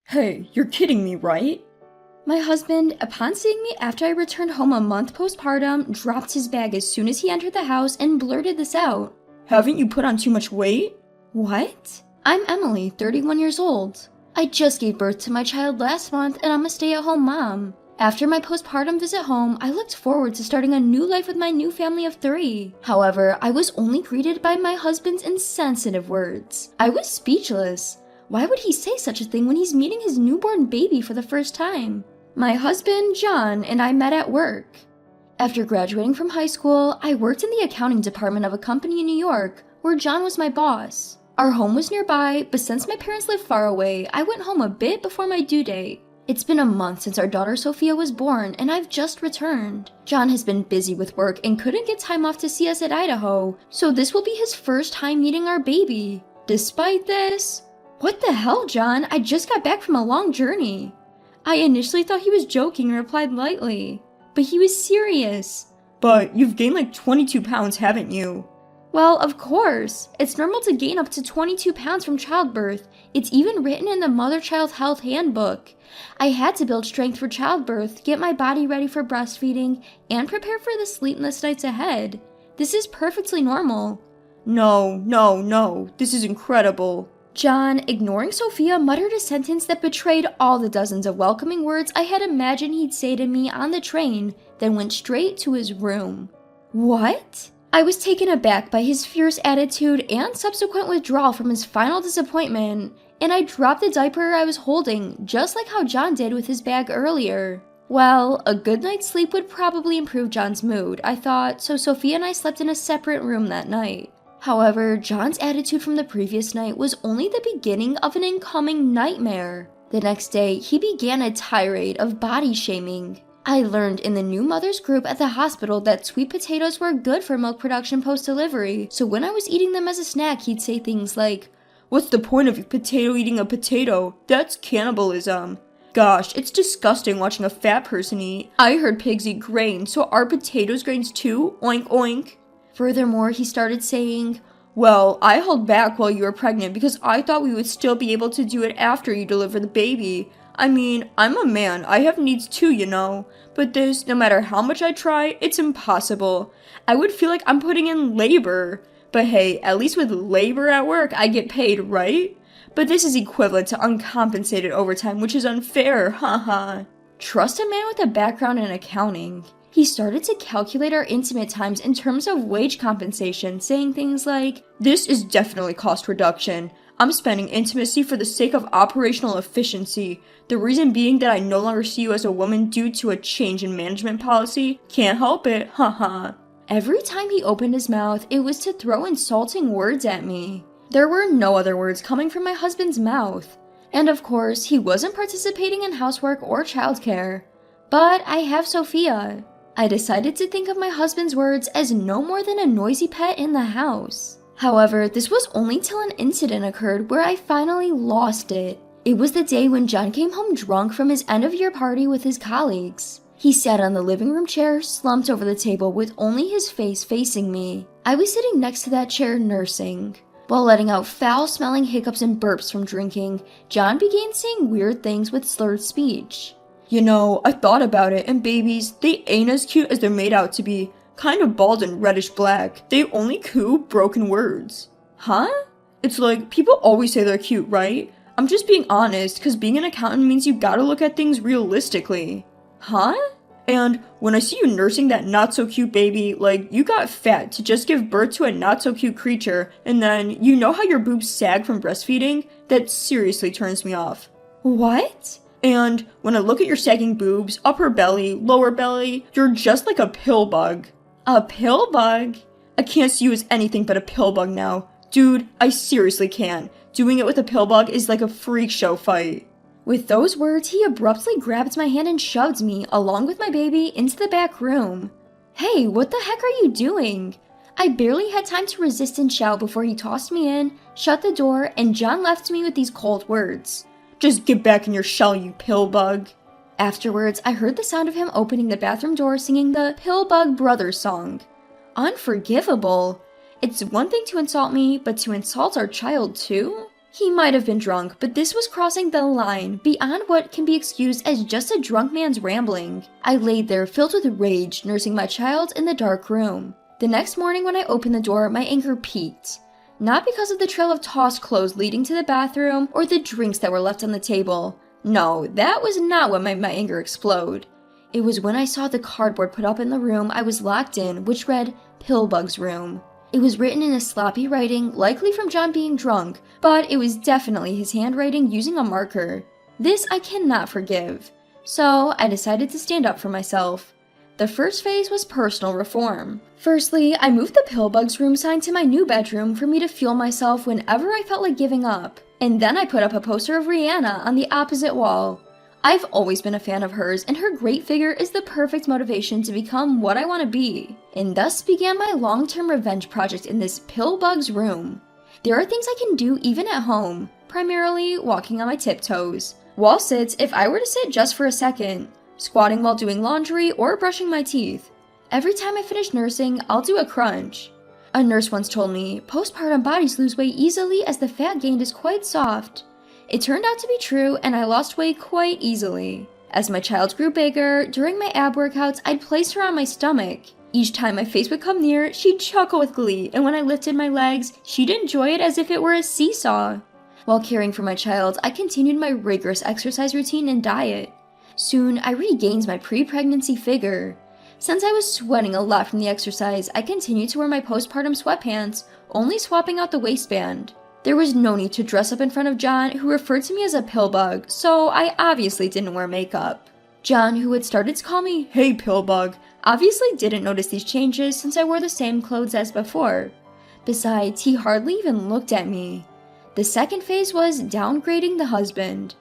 Hey, you're kidding me, right? My husband, upon seeing me after I returned home a month postpartum, dropped his bag as soon as he entered the house and blurted this out. Haven't you put on too much weight? What? I'm Emily, 31 years old. I just gave birth to my child last month and I'm a stay-at-home mom. After my postpartum visit home, I looked forward to starting a new life with my new family of 3. However, I was only greeted by my husband's insensitive words. I was speechless. Why would he say such a thing when he's meeting his newborn baby for the first time? My husband, John, and I met at work. After graduating from high school, I worked in the accounting department of a company in New York, where John was my boss. Our home was nearby, but since my parents live far away, I went home a bit before my due date. It's been a month since our daughter Sophia was born, and I've just returned. John has been busy with work and couldn't get time off to see us at Idaho, so this will be his first time meeting our baby. Despite this, what the hell, John? I just got back from a long journey. I initially thought he was joking and replied lightly, but he was serious. But you've gained like 22 pounds, haven't you? Well, of course. It's normal to gain up to 22 pounds from childbirth. It's even written in the Mother-Child Health Handbook. I had to build strength for childbirth, get my body ready for breastfeeding, and prepare for the sleepless nights ahead. This is perfectly normal. No. This is incredible. John, ignoring Sophia, muttered a sentence that betrayed all the dozens of welcoming words I had imagined he'd say to me on the train, then went straight to his room. What? I was taken aback by his fierce attitude and subsequent withdrawal from his final disappointment, and I dropped the diaper I was holding, just like how John did with his bag earlier. Well, a good night's sleep would probably improve John's mood, I thought, so Sophia and I slept in a separate room that night. However, John's attitude from the previous night was only the beginning of an incoming nightmare. The next day, he began a tirade of body shaming. I learned in the new mothers group at the hospital that sweet potatoes were good for milk production post-delivery, so when I was eating them as a snack, he'd say things like, "What's the point of potato eating a potato? That's cannibalism. Gosh, it's disgusting watching a fat person eat. I heard pigs eat grain, so are potatoes grains too? Oink oink." Furthermore, he started saying, "Well, I held back while you were pregnant because I thought we would still be able to do it after you deliver the baby. I mean, I'm a man, I have needs too, you know. But this, no matter how much I try, it's impossible. I would feel like I'm putting in labor. But hey, at least with labor at work, I get paid, right? But this is equivalent to uncompensated overtime, which is unfair, haha." Trust a man with a background in accounting. He started to calculate our intimate times in terms of wage compensation, saying things like, "This is definitely cost reduction. I'm spending intimacy for the sake of operational efficiency. The reason being that I no longer see you as a woman due to a change in management policy. Can't help it, haha." Every time he opened his mouth, it was to throw insulting words at me. There were no other words coming from my husband's mouth. And of course, he wasn't participating in housework or childcare. But I have Sophia. I decided to think of my husband's words as no more than a noisy pet in the house. However, this was only till an incident occurred where I finally lost it. It was the day when John came home drunk from his end-of-year party with his colleagues. He sat on the living room chair, slumped over the table with only his face facing me. I was sitting next to that chair nursing. While letting out foul-smelling hiccups and burps from drinking, John began saying weird things with slurred speech. "You know, I thought about it, and babies, they ain't as cute as they're made out to be. Kind of bald and reddish black. They only coo broken words." Huh? It's like, people always say they're cute, right? I'm just being honest, cause being an accountant means you gotta look at things realistically. Huh? And when I see you nursing that not-so-cute baby, like, you got fat to just give birth to a not-so-cute creature, and then, you know how your boobs sag from breastfeeding? That seriously turns me off. What? And when I look at your sagging boobs, upper belly, lower belly, you're just like a pill bug. A pill bug? I can't see you as anything but a pill bug now. Dude, I seriously can't. Doing it with a pill bug is like a freak show fight. With those words, he abruptly grabbed my hand and shoved me, along with my baby, into the back room. Hey, what the heck are you doing? I barely had time to resist and shout before he tossed me in, shut the door, and John left me with these cold words. "Just get back in your shell, you pill bug." Afterwards, I heard the sound of him opening the bathroom door singing the Pill Bug Brothers song. Unforgivable. It's one thing to insult me, but to insult our child too? He might have been drunk, but this was crossing the line beyond what can be excused as just a drunk man's rambling. I laid there filled with rage, nursing my child in the dark room. The next morning when I opened the door, my anger peaked. Not because of the trail of tossed clothes leading to the bathroom or the drinks that were left on the table. No, that was not what made my anger explode. It was when I saw the cardboard put up in the room I was locked in, which read, Pillbug's Room. It was written in a sloppy writing, likely from John being drunk, but it was definitely his handwriting using a marker. This I cannot forgive. So I decided to stand up for myself. The first phase was personal reform. Firstly, I moved the Pillbug's Room sign to my new bedroom for me to fuel myself whenever I felt like giving up. And then I put up a poster of Rihanna on the opposite wall. I've always been a fan of hers, and her great figure is the perfect motivation to become what I want to be. And thus began my long-term revenge project in this Pillbug's Room. There are things I can do even at home, primarily walking on my tiptoes, wall sits if I were to sit just for a second, squatting while doing laundry or brushing my teeth. Every time I finish nursing, I'll do a crunch. A nurse once told me, postpartum bodies lose weight easily as the fat gained is quite soft. It turned out to be true, and I lost weight quite easily. As my child grew bigger, during my ab workouts, I'd place her on my stomach. Each time my face would come near, she'd chuckle with glee, and when I lifted my legs, she'd enjoy it as if it were a seesaw. While caring for my child, I continued my rigorous exercise routine and diet. Soon, I regained my pre-pregnancy figure. Since I was sweating a lot from the exercise, I continued to wear my postpartum sweatpants, only swapping out the waistband. There was no need to dress up in front of John, who referred to me as a pillbug, so I obviously didn't wear makeup. John, who had started to call me, "Hey Pillbug," obviously didn't notice these changes since I wore the same clothes as before. Besides, he hardly even looked at me. The second phase was downgrading the husband.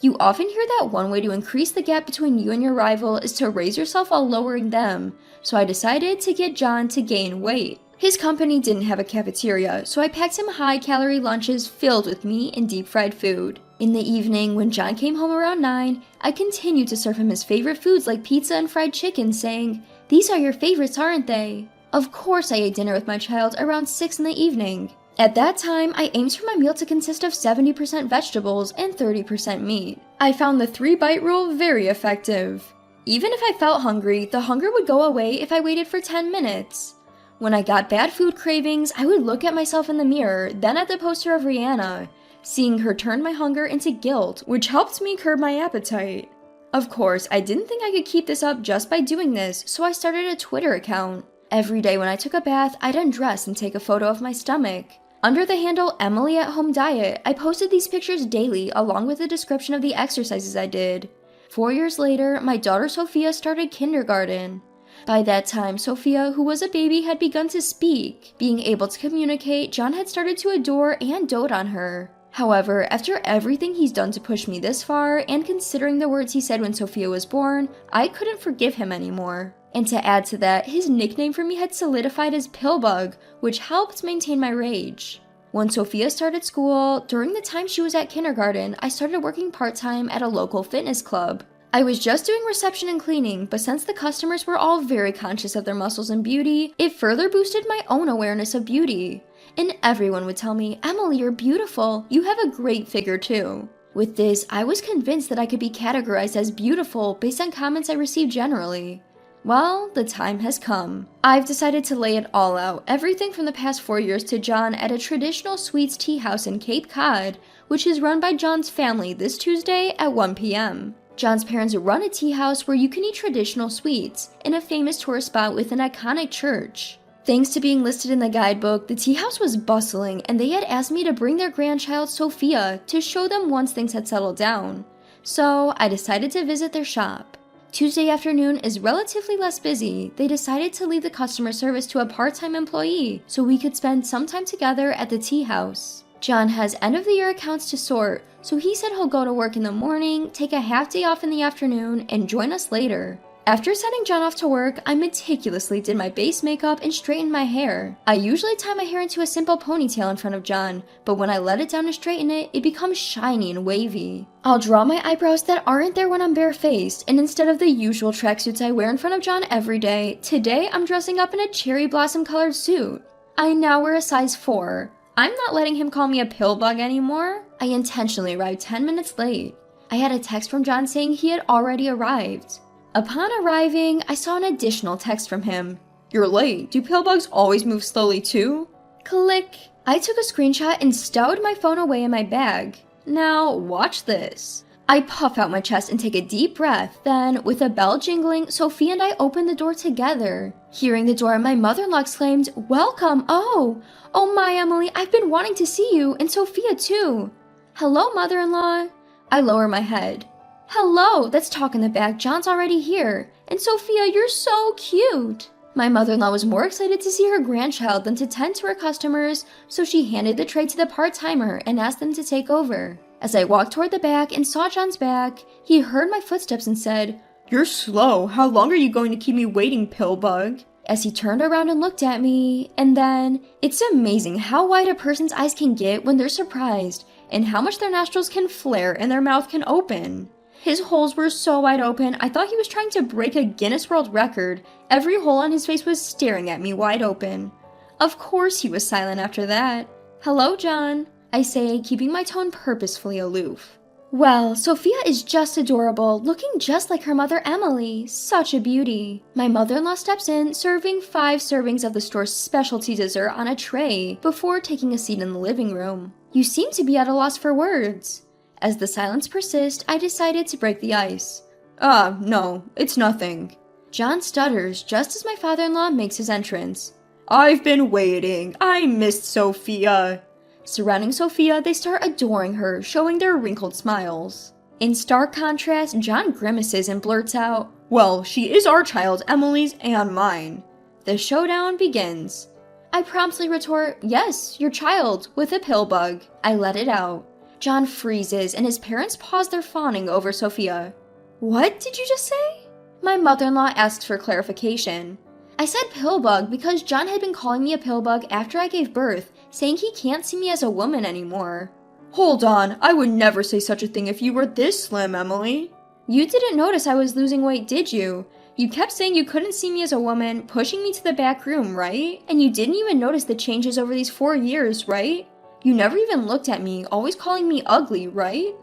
You often hear that one way to increase the gap between you and your rival is to raise yourself while lowering them, so I decided to get John to gain weight. His company didn't have a cafeteria, so I packed him high-calorie lunches filled with meat and deep-fried food. In the evening, when John came home around 9, I continued to serve him his favorite foods like pizza and fried chicken, saying, "These are your favorites, aren't they?" Of course I ate dinner with my child around 6 in the evening. At that time, I aimed for my meal to consist of 70% vegetables and 30% meat. I found the 3-bite rule very effective. Even if I felt hungry, the hunger would go away if I waited for 10 minutes. When I got bad food cravings, I would look at myself in the mirror, then at the poster of Rihanna. Seeing her turned my hunger into guilt, which helped me curb my appetite. Of course, I didn't think I could keep this up just by doing this, so I started a Twitter account. Every day when I took a bath, I'd undress and take a photo of my stomach. Under the handle Emily at Home Diet, I posted these pictures daily along with a description of the exercises I did. 4 years later, my daughter Sophia started kindergarten. By that time, Sophia, who was a baby, had begun to speak. Being able to communicate, John had started to adore and dote on her. However, after everything he's done to push me this far, and considering the words he said when Sophia was born, I couldn't forgive him anymore. And to add to that, his nickname for me had solidified as Pillbug, which helped maintain my rage. When Sophia started school, during the time she was at kindergarten, I started working part-time at a local fitness club. I was just doing reception and cleaning, but since the customers were all very conscious of their muscles and beauty, it further boosted my own awareness of beauty. And everyone would tell me, "Emily, you're beautiful. You have a great figure too." With this, I was convinced that I could be categorized as beautiful based on comments I received generally. Well, the time has come. I've decided to lay it all out, everything from the past 4 years to John at a traditional sweets tea house in Cape Cod, which is run by John's family this Tuesday at 1 p.m. John's parents run a tea house where you can eat traditional sweets in a famous tourist spot with an iconic church. Thanks to being listed in the guidebook, the tea house was bustling and they had asked me to bring their grandchild Sophia to show them once things had settled down. So I decided to visit their shop. Tuesday afternoon is relatively less busy. They decided to leave the customer service to a part-time employee so we could spend some time together at the tea house. John has end-of-the-year accounts to sort, so he said he'll go to work in the morning, take a half day off in the afternoon, and join us later. After sending John off to work, I meticulously did my base makeup and straightened my hair. I usually tie my hair into a simple ponytail in front of John, but when I let it down to straighten it, it becomes shiny and wavy. I'll draw my eyebrows that aren't there when I'm barefaced, and instead of the usual tracksuits I wear in front of John every day, today I'm dressing up in a cherry blossom colored suit. I now wear a size 4. I'm not letting him call me a pill bug anymore. I intentionally arrived 10 minutes late. I had a text from John saying he had already arrived. Upon arriving, I saw an additional text from him. You're late. Do pill bugs always move slowly too? Click. I took a screenshot and stowed my phone away in my bag. Now, watch this. I puff out my chest and take a deep breath. Then, with a bell jingling, Sophia and I opened the door together. Hearing the door, my mother-in-law exclaimed, Welcome! Oh my Emily, I've been wanting to see you, and Sophia too. Hello, mother-in-law. I lower my head. Hello, that's talk in the back. John's already here. And Sophia, you're so cute. My mother-in-law was more excited to see her grandchild than to tend to her customers, so she handed the tray to the part-timer and asked them to take over. As I walked toward the back and saw John's back, he heard my footsteps and said, You're slow. How long are you going to keep me waiting, pill bug? As he turned around and looked at me, and then, it's amazing how wide a person's eyes can get when they're surprised, and how much their nostrils can flare and their mouth can open. His holes were so wide open, I thought he was trying to break a Guinness World Record. Every hole on his face was staring at me wide open. Of course he was silent after that. Hello, John, I say, keeping my tone purposefully aloof. Well, Sophia is just adorable, looking just like her mother Emily. Such a beauty. My mother-in-law steps in, serving 5 servings of the store's specialty dessert on a tray before taking a seat in the living room. You seem to be at a loss for words. As the silence persists, I decided to break the ice. No, it's nothing. John stutters just as my father-in-law makes his entrance. I've been waiting. I missed Sophia. Surrounding Sophia, they start adoring her, showing their wrinkled smiles. In stark contrast, John grimaces and blurts out, Well, she is our child, Emily's and mine. The showdown begins. I promptly retort, Yes, your child, with a pill bug. I let it out. John freezes, and his parents pause their fawning over Sophia. What did you just say? My mother-in-law asks for clarification. I said pill bug because John had been calling me a pill bug after I gave birth, saying he can't see me as a woman anymore. Hold on, I would never say such a thing if you were this slim, Emily. You didn't notice I was losing weight, did you? You kept saying you couldn't see me as a woman, pushing me to the back room, right? And you didn't even notice the changes over these 4 years, right? You never even looked at me, always calling me ugly, right?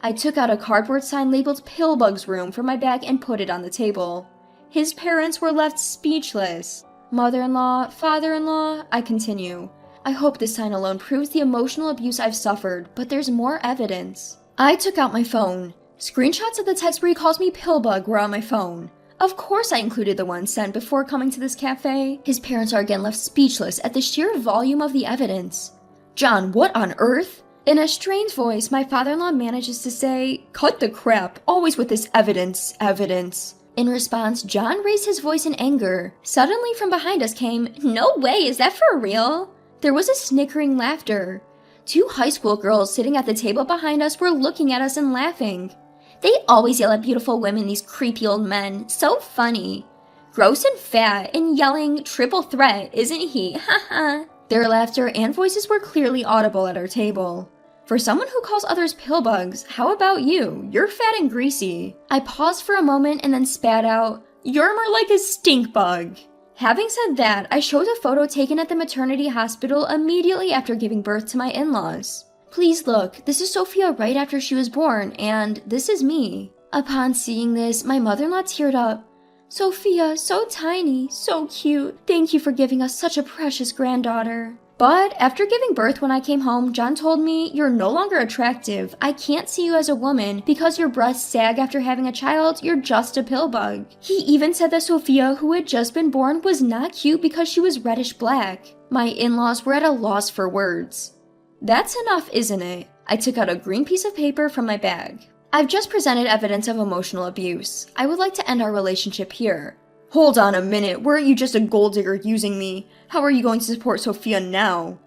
I took out a cardboard sign labeled Pill Bug's Room from my bag and put it on the table. His parents were left speechless. Mother-in-law, father-in-law, I continue. I hope this sign alone proves the emotional abuse I've suffered, but there's more evidence. I took out my phone. Screenshots of the text where he calls me Pill Bug were on my phone. Of course I included the one sent before coming to this cafe. His parents are again left speechless at the sheer volume of the evidence. John, what on earth? In a strained voice, my father-in-law manages to say, Cut the crap, always with this evidence. In response, John raised his voice in anger. Suddenly from behind us came, No way, is that for real? There was a snickering laughter. 2 high school girls sitting at the table behind us were looking at us and laughing. They always yell at beautiful women, these creepy old men. So funny. Gross and fat, and yelling, Triple threat, isn't he? Haha. Their laughter and voices were clearly audible at our table. For someone who calls others pill bugs, how about you? You're fat and greasy. I paused for a moment and then spat out, You're more like a stink bug. Having said that, I showed a photo taken at the maternity hospital immediately after giving birth to my in-laws. Please look, this is Sophia right after she was born, and this is me. Upon seeing this, my mother-in-law teared up. Sophia, so tiny, so cute. Thank you for giving us such a precious granddaughter. But after giving birth when I came home, John told me, You're no longer attractive. I can't see you as a woman. Because your breasts sag after having a child, you're just a pill bug. He even said that Sophia, who had just been born, was not cute because she was reddish black. My in-laws were at a loss for words. That's enough, isn't it? I took out a green piece of paper from my bag. I've just presented evidence of emotional abuse. I would like to end our relationship here. Hold on a minute, weren't you just a gold digger using me? How are you going to support Sophia now?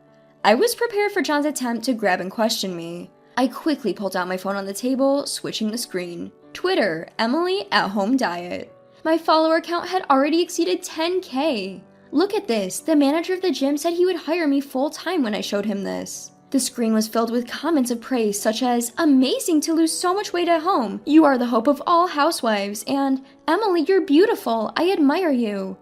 I was prepared for John's attempt to grab and question me. I quickly pulled out my phone on the table, switching the screen. Twitter, Emily at Home Diet. My follower count had already exceeded 10K. Look at this, the manager of the gym said he would hire me full-time when I showed him this. The screen was filled with comments of praise such as, Amazing to lose so much weight at home. You are the hope of all housewives. And, Emily, you're beautiful. I admire you.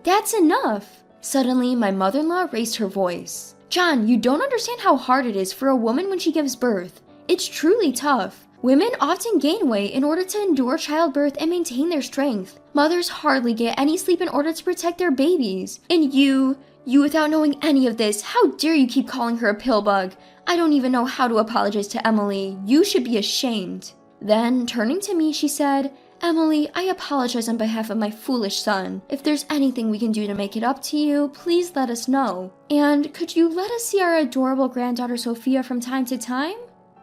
That's enough. Suddenly, my mother-in-law raised her voice. John, you don't understand how hard it is for a woman when she gives birth. It's truly tough. Women often gain weight in order to endure childbirth and maintain their strength. Mothers hardly get any sleep in order to protect their babies. And you without knowing any of this, how dare you keep calling her a pill bug? I don't even know how to apologize to Emily. You should be ashamed. Then, turning to me, she said, Emily, I apologize on behalf of my foolish son. If there's anything we can do to make it up to you, please let us know. And could you let us see our adorable granddaughter Sophia from time to time?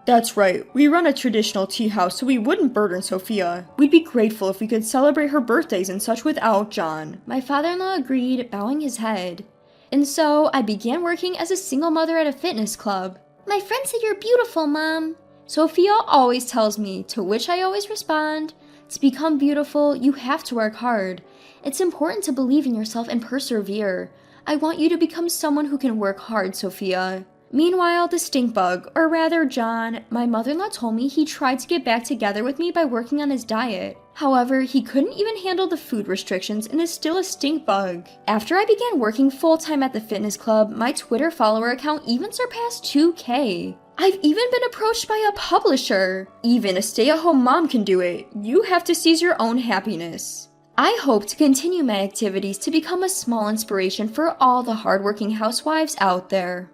That's right. We run a traditional tea house so we wouldn't burden Sophia. We'd be grateful if we could celebrate her birthdays and such without John. My father-in-law agreed, bowing his head. And so, I began working as a single mother at a fitness club. My friend said you're beautiful, Mom. Sophia always tells me, to which I always respond, to become beautiful, you have to work hard. It's important to believe in yourself and persevere. I want you to become someone who can work hard, Sophia. Meanwhile, the stink bug, or rather John, my mother-in-law told me he tried to get back together with me by working on his diet. However, he couldn't even handle the food restrictions and is still a stink bug. After I began working full-time at the fitness club, my Twitter follower account even surpassed 2K. I've even been approached by a publisher. Even a stay-at-home mom can do it. You have to seize your own happiness. I hope to continue my activities to become a small inspiration for all the hardworking housewives out there.